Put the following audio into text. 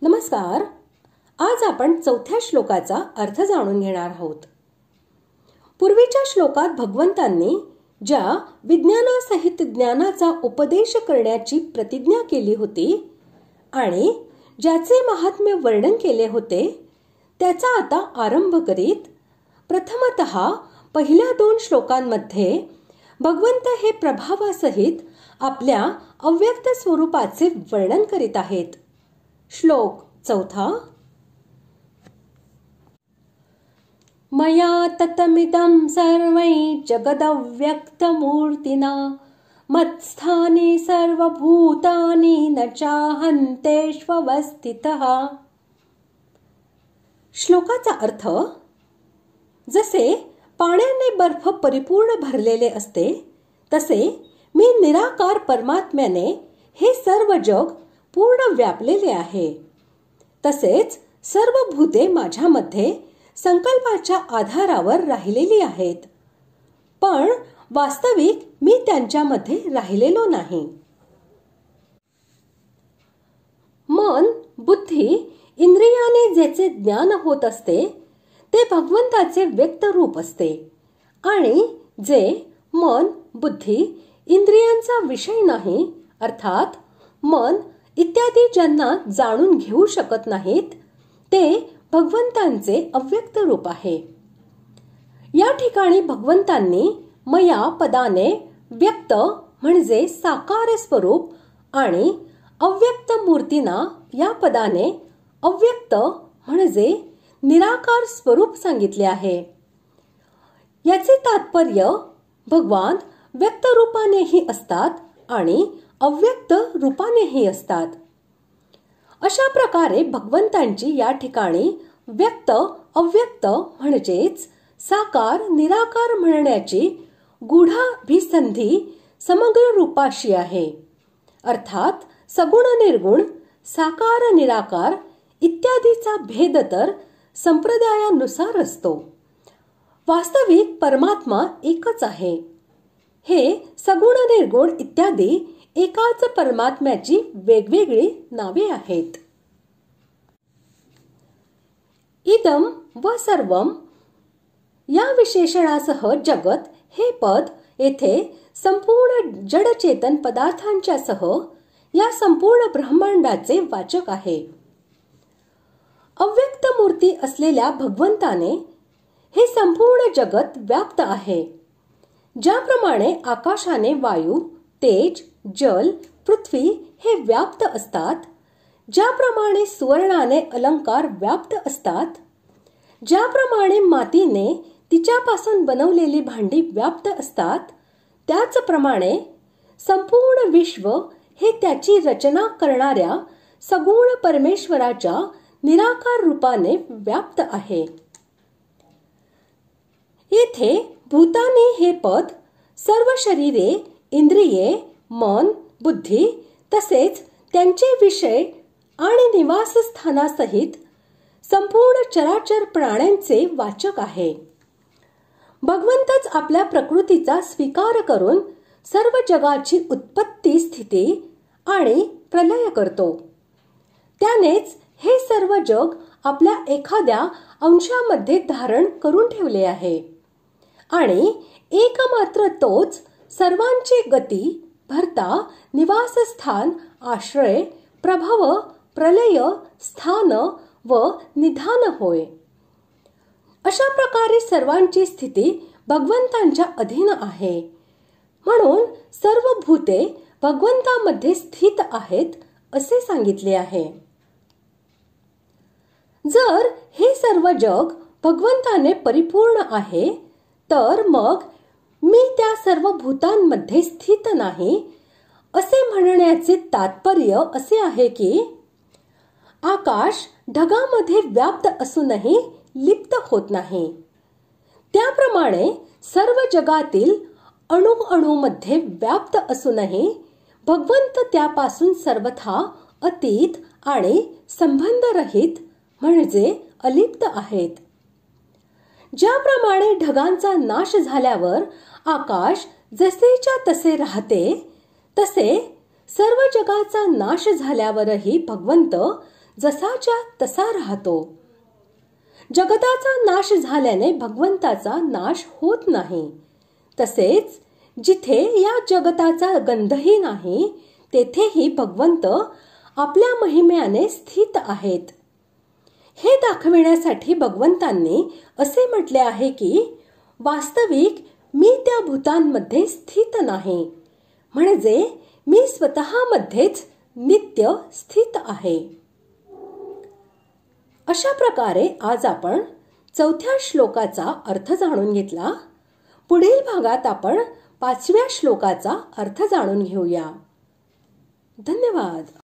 नमस्कार. आज आपण चौथ्या श्लोकाचा अर्थ जाणून घेणार आहोत. पूर्वीच्या श्लोकात भगवंतांनी ज्या विज्ञानासहित ज्ञानाचा उपदेश करण्याची प्रतिज्ञा केली होती आणि ज्याचे महात्म्य वर्णन केले होते त्याचा आता आरंभ करीत प्रथमतः पहिल्या 2 श्लोकांमध्ये भगवंत हे प्रभावासहित आपल्या अव्यक्त स्वरूपाचे वर्णन करीत आहेत. श्लोक 4. मया ततमिदं सर्वै जगदव्यक्तमूर्तिना मत्स्थाने सर्वभूतानि न चाहन्तेष्वस्थितः. श्लोकाचा अर्थ, जसे पाण्याने बर्फ परिपूर्ण भरलेले असते तसे मी निराकार परमात्म्याने हे सर्व जग पूर्ण व्यापलेले आहे. तसेच सर्व भूते माझ्यामध्ये संकल्पाच्या आधारावर राहिलेली आहेत, पण वास्तविक मी त्यांच्यामध्ये राहिलेलो नाही. मन, बुद्धी, इंद्रियाने ज्याचे ज्ञान होत असते ते भगवंताचे व्यक्त रूप असते आणि जे मन, बुद्धी, इंद्रियांचा विषय नाही, अर्थात मन इत्यादी ज्यांना जाणून घेऊ शकत नाहीत ते भगवंतांचे अव्यक्त रूप आहे. या ठिकाणी भगवंतांनी मया पदाने व्यक्त म्हणजे साकार स्वरूप आणि अव्यक्त मूर्तीना या पदाने अव्यक्त म्हणजे निराकार स्वरूप सांगितले आहे. याचे तात्पर्य भगवान व्यक्त रूपानेही असतात आणि अव्यक्त रूपानेही असतात. अशा प्रकारे भगवंतांची या ठिकाणी व्यक्त अव्यक्त म्हणजेच साकार निराकार म्हणण्याची गूढाभिसंधी समग्र रूपाशी आहे. अर्थात सगुण निर्गुण, साकार निराकार इत्यादीचा भेद तर संप्रदायानुसार असतो. वास्तविक परमात्मा एकच आहे. हे सगुण निर्गुण इत्यादी एकाच परमात्म्याची वेगवेगळी नावे आहेत. इदम व सर्वम या विशेषणासह जगत हे पद येथे संपूर्ण जड चेतन पदार्थांच्या सह या संपूर्ण ब्रह्मांडाचे वाचक आहे. अव्यक्त मूर्ती असलेल्या भगवंताने हे संपूर्ण जगत व्याप्त आहे. ज्याप्रमाणे आकाशाने वायू, तेज, जल, पृथ्वी हे व्याप्त असतात, ज्याप्रमाणे सुवर्णाने अलंकार व्याप्त असतात, ज्याप्रमाणे मातीने तिच्यापासून बनवलेली भांडी व्याप्त असतात, त्याचप्रमाणे संपूर्ण विश्व हे त्याची रचना करणाऱ्या सगुण परमेश्वराच्या निराकार रूपाने व्याप्त आहे. येथे भूतानी हे पद सर्व शरीरे, इंद्रिये, मन, बुद्धी तसेच त्यांचे विषय आणि निवासस्थानासहित संपूर्ण चराचर प्राण्यांचे वाचक आहे. भगवंतच आपल्या प्रकृतीचा स्वीकार करून सर्व जगाची उत्पत्ती, स्थिती आणि प्रलय करतो. त्यानेच हे सर्व जग आपल्या एखाद्या अंशामध्ये धारण करून ठेवले आहे आणि एकमात्र तोच सर्वांची गती, भरता, निवासस्थान, आश्रय, प्रभव, प्रलय, स्थान व निधान होय. अशा प्रकारे सर्वांची स्थिती भगवंतांच्या अधीन आहे. म्हणून सर्व भूते भगवंतामध्ये स्थित आहेत असे सांगितले आहे. जर हे सर्व जग भगवंताने परिपूर्ण आहे तर मग मी त्या सर्व भूतांमध्ये स्थित नाही असे म्हणण्याचे तात्पर्य असे आहे की आकाश ढगामध्ये व्याप्त असूनही लिप्त होत नाही. त्याप्रमाणे सर्व जगातील अणुमध्ये व्याप्त असूनही भगवंत त्यापासून सर्वथा अतीत आणि संबंधरहित म्हणजे अलिप्त आहेत. ज्याप्रमाणे ढगांचा नाश झाल्यावर आकाश जसेच्या तसे राहते, तसे सर्व जगाचा नाश झाल्यावरही भगवंत जसाच्या तसा राहतो. जगताचा नाश झाल्याने भगवंताचा नाश होत नाही. तसेच जिथे या जगताचा गंधही नाही तेथेही भगवंत आपल्या महिम्याने स्थित आहेत. हे दाखविण्यासाठी भगवंतांनी असे म्हटले आहे की वास्तविक मी त्या भूतांमध्ये स्थित नाही, म्हणजे मी स्वतःमध्येच नित्य स्थित आहे. अशा प्रकारे आज आपण 4थ्या श्लोकाचा अर्थ जाणून घेतला. पुढील भागात आपण 5व्या श्लोकाचा अर्थ जाणून घेऊया. धन्यवाद.